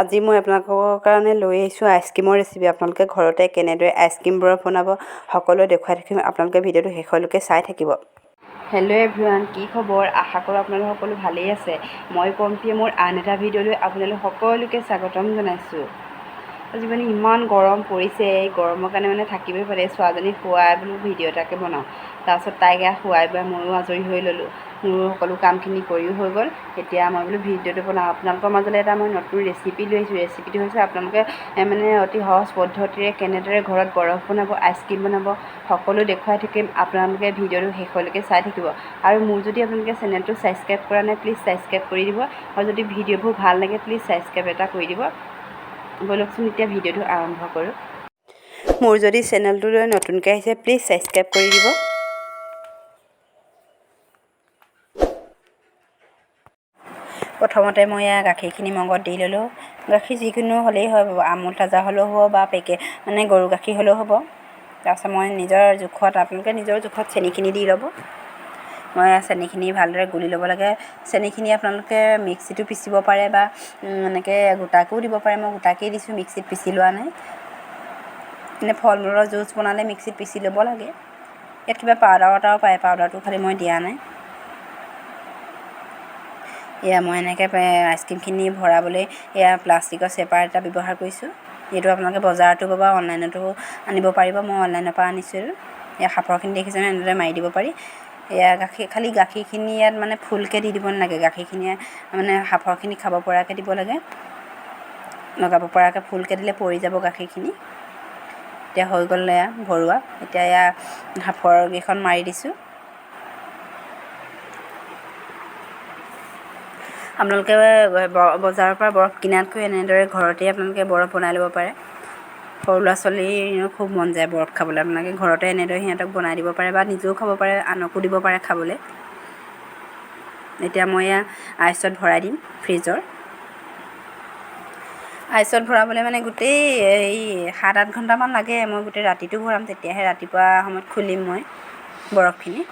আজি মই আপোনালোকৰ কাৰণে লৈ আহিছোঁ আইচক্ৰীমৰ ৰেচিপি। আপোনালোকে ঘৰতে কেনেদৰে আইচক্ৰীম বৰফ বনাব সকলোৱে দেখুৱাই থাকিম। আপোনালোকে ভিডিঅ'টো শেষলৈকে চাই থাকিব। হেল্ল' এভৰিৱান, কি খবৰ? আশা কৰোঁ আপোনালোক সকলো ভালেই আছে। মই পম্পীয়ে মোৰ আন এটা ভিডিঅ'লৈ আপোনালোক সকলোকে স্বাগতম জনাইছোঁ। আজি মানে ইমান গৰম পৰিছে, এই গৰমৰ কাৰণে থাকিবই পাৰে। ছোৱালীজনীক শুৱাই বোলো ভিডিঅ' এটাকে বনাওঁ। তাৰপাছত তাইক শুৱাই বোৱাই ময়ো আজৰি হৈ ল'লোঁ। মোৰো সকলো কামখিনি কৰিও হৈ গ'ল। এতিয়া মই বোলো ভিডিঅ'টো বনাওঁ। আপোনালোকৰ মাজলৈ এটা মই নতুন ৰেচিপি লৈ আহিছোঁ। ৰেচিপিটো হৈছে আপোনালোকে অতি সহজ পদ্ধতিৰে কেনেদৰে ঘৰত বৰফ বনাব, আইচক্ৰীম বনাব সকলো দেখুৱাই থাকিম। আপোনালোকে ভিডিঅ'টো শেষলৈকে চাই থাকিব। আৰু মোৰ যদি আপোনালোকে চেনেলটো ছাবস্ক্ৰাইব কৰা নাই, প্লিজ ছাবস্ক্ৰাইব কৰি দিব। আৰু যদি ভিডিঅ'বোৰ ভাল লাগে প্লিজ ছাবস্ক্ৰাইব এটা কৰি দিব। ব'লকচোন এতিয়া ভিডিঅ'টো আৰম্ভ কৰোঁ। মোৰ যদি চেনেলটোলৈ নতুনকৈ আহিছে প্লিজ ছাবস্ক্ৰাইব কৰি দিব। প্ৰথমতে মই গাখীৰখিনি মগত দি ল'লোঁ। গাখীৰ যিকোনো হ'লেই হয়, আমুল তাজা হ'লেও হ'ব বা গৰু গাখীৰ হ'লেও হ'ব। তাৰপাছত মই নিজৰ জোখত, আপোনালোকে নিজৰ জোখত চেনিখিনি দি ল'ব। মই চেনিখিনি ভালদৰে গুলি ল'ব লাগে। চেনিখিনি আপোনালোকে মিক্সিতো পিচিব পাৰে বা এনেকৈ গোটাকৈও দিব পাৰে। মই গোটাকেই দিছোঁ, মিক্সিত পিচি লোৱা নাই। ফল মূলৰ জুচ বনালে মিক্সিত পিচি ল'ব লাগে। ইয়াত কিবা পাউদাৰ এটাও পায়, পাউদাৰটো খালি মই দিয়া নাই। এয়া মই এনেকৈ আইচক্ৰীমখিনি ভৰাবলৈ প্লাষ্টিকৰ চেপাৰ এটা ব্যৱহাৰ কৰিছোঁ। এইটো আপোনালোকে বজাৰতো পাব, অনলাইনতো আনিব পাৰিব। মই অনলাইনৰ পৰা আনিছোঁ। সাফৰখিনি দেখিছেনে, এনেদৰে মাৰি দিব পাৰি। খালি গাখীৰখিনি ইয়াত ফুলকৈ দি দিব নালাগে। গাখীৰখিনিয়ে সাফৰখিনি খাব পৰাকৈ দিব লাগে। লগাব পৰাকৈ ফুলকৈ দিলে পৰি যাব গাখীৰখিনি। এতিয়া হৈ গ'ল ভৰোৱা। এতিয়া সাফৰকেইখন মাৰি দিছোঁ। আপোনালোকে বজাৰৰ পৰা বৰফ কিনাতকৈ এনেদৰে ঘৰতে আপোনালোকে বৰফ বনাই ল'ব পাৰে। সৰু ল'ৰা ছোৱালীৰ খুব মন যায় বৰফ খাবলৈ। আপোনালোকে ঘৰতে এনেদৰে সিহঁতক বনাই দিব পাৰে বা নিজেও খাব পাৰে, আনকো দিব পাৰে খাবলৈ। এতিয়া মই আইচত ভৰাই দিম ফ্ৰিজৰ। আইচত ভৰাবলৈ গোটেই 7-8 ঘণ্টামান লাগে। মই গোটেই ৰাতিটো ভৰাম, তেতিয়াহে ৰাতিপুৱা সময়ত খুলিম মই বৰফখিনি।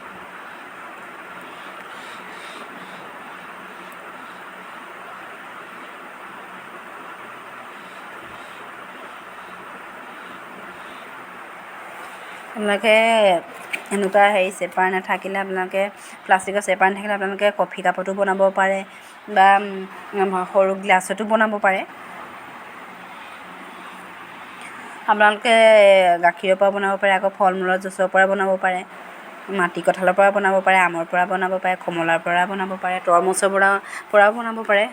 আপোনালোকে এনেকুৱা চেপাৰ নাথাকিলে, আপোনালোকে প্লাষ্টিকৰ চেপাৰ নাথাকিলে আপোনালোকে কফি কাপতো বনাব পাৰে বা সৰু গ্লাছতো বনাব পাৰে। আপোনালোকে গাখীৰৰ পৰা বনাব পাৰে, আকৌ ফল মূলৰ জুচৰ পৰা বনাব পাৰে, মাটি কঁঠালৰ পৰা বনাব পাৰে, আমৰ পৰা বনাব পাৰে, কমলাৰ পৰা বনাব পাৰে, তৰমুজৰ পৰাও বনাব পাৰে।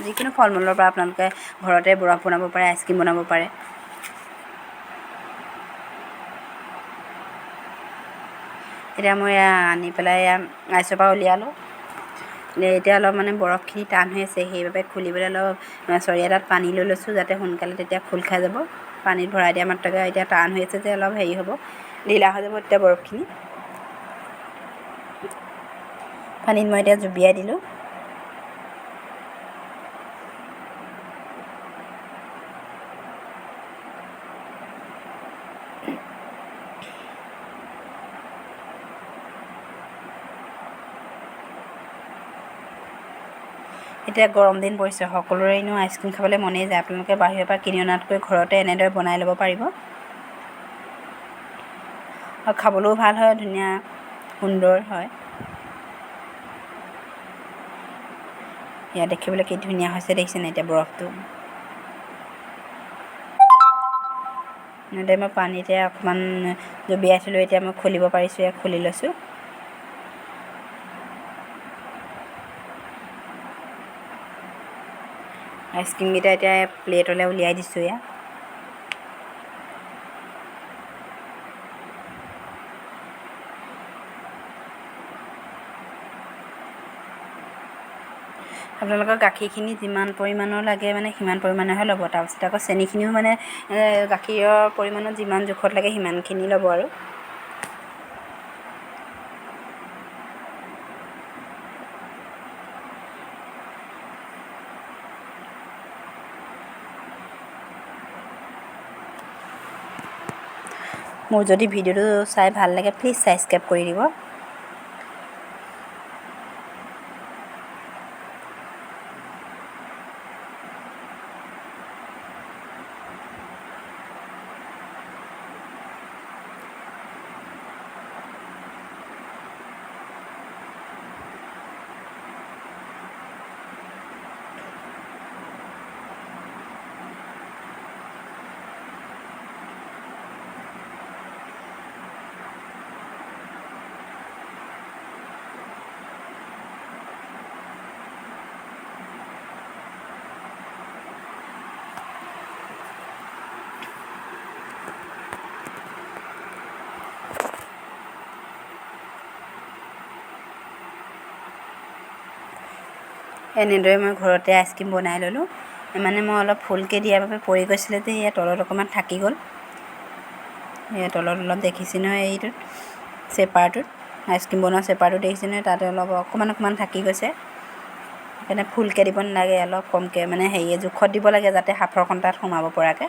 যিকোনো ফল মূলৰ পৰা আপোনালোকে ঘৰতে বৰফ বনাব পাৰে, আইচক্ৰীম বনাব পাৰে। এতিয়া মই আনি পেলাই আইচৰ পৰা উলিয়ালোঁ। এতিয়া অলপ বৰফখিনি টান হৈ আছে, সেইবাবে খুলিবলৈ অলপ চৰিয়া এটাত পানী লৈ লৈছোঁ, যাতে সোনকালে তেতিয়া খোল খাই যাব। পানীত ভৰাই দিয়া মাত্ৰকে এতিয়া টান হৈ আছে যে অলপ হ'ব, ঢিলা হৈ যাব তেতিয়া বৰফখিনি। পানীত মই এতিয়া জুবিয়াই দিলোঁ। এতিয়া গৰম দিন পৰিছে, সকলোৰে এনেও আইচক্ৰীম খাবলৈ মনেই যায়। আপোনালোকে বাহিৰৰ পৰা কিনি অনাতকৈ ঘৰতে এনেদৰে বনাই ল'ব পাৰিব। আৰু খাবলৈও ভাল হয়, ধুনীয়া সুন্দৰ হয়। দেখিবলৈ কি ধুনীয়া হৈছে দেখিছেনে এতিয়া বৰফটো। এনেদৰে মই পানীতে অকণমান জুবিয়াই থলোঁ। এতিয়া মই খুলিব পাৰিছোঁ, খুলি লৈছোঁ। আইচক্ৰীমকেইটা এতিয়া প্লেটলৈ উলিয়াই দিছোঁ। আপোনালোকৰ গাখীৰখিনি যিমান পৰিমাণৰ লাগে সিমান পৰিমাণৰহে ল'ব। তাৰপিছত আকৌ চেনিখিনিও গাখীৰৰ পৰিমাণত যিমান জোখত লাগে সিমানখিনি ল'ব আৰু। মোৰ যদি ভিডিঅ'টো চাই ভাল লাগে প্লিজ ছাবস্ক্ৰাইব কৰি দিব। এনেদৰে মই ঘৰতে আইচক্ৰীম বনাই ল'লোঁ। মানে মই অলপ ফুলকৈ দিয়াৰ বাবে পৰি গৈছিলে যে সেয়া তলত অকণমান থাকি গ'ল। সেয়া তলত অলপ দেখিছে নহয়, এইটোত চেপাৰটোত আইচক্ৰীম বনোৱা চেপাৰটো দেখিছে নহয়, তাতে অলপ অকণমান থাকি গৈছে। সেইকাৰণে ফুলকৈ দিব নালাগে, অলপ কমকৈ মানে জোখত দিব লাগে যাতে সাঁফৰখন তাত সোমাব পৰাকৈ।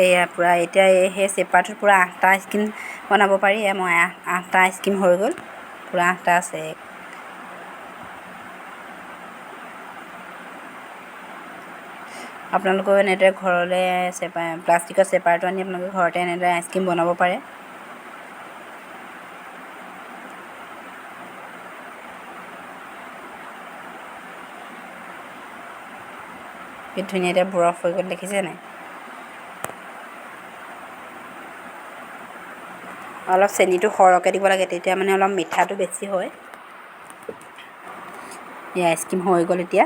এয়া পূৰা এতিয়া সেই চেপাৰটোত পূৰা 8টা আইচক্ৰীম বনাব পাৰি। মই 8টা আইচক্ৰীম হৈ গ'ল, পূৰা 8টা আছে। আপোনালোকেও এনেদৰে ঘৰলৈ প্লাষ্টিকৰ চেপাৰটো আনি আপোনালোকে ঘৰতে এনেদৰে আইচক্ৰীম বনাব পাৰে। কি ধুনীয়া এতিয়া বৰফ হৈ গ'ল, দেখিছে নাই? অলপ চেনিটো সৰহকৈ দিব লাগে, তেতিয়া মানে অলপ মিঠাটো বেছি হয়। এই আইচক্ৰীম হৈ গ'ল এতিয়া।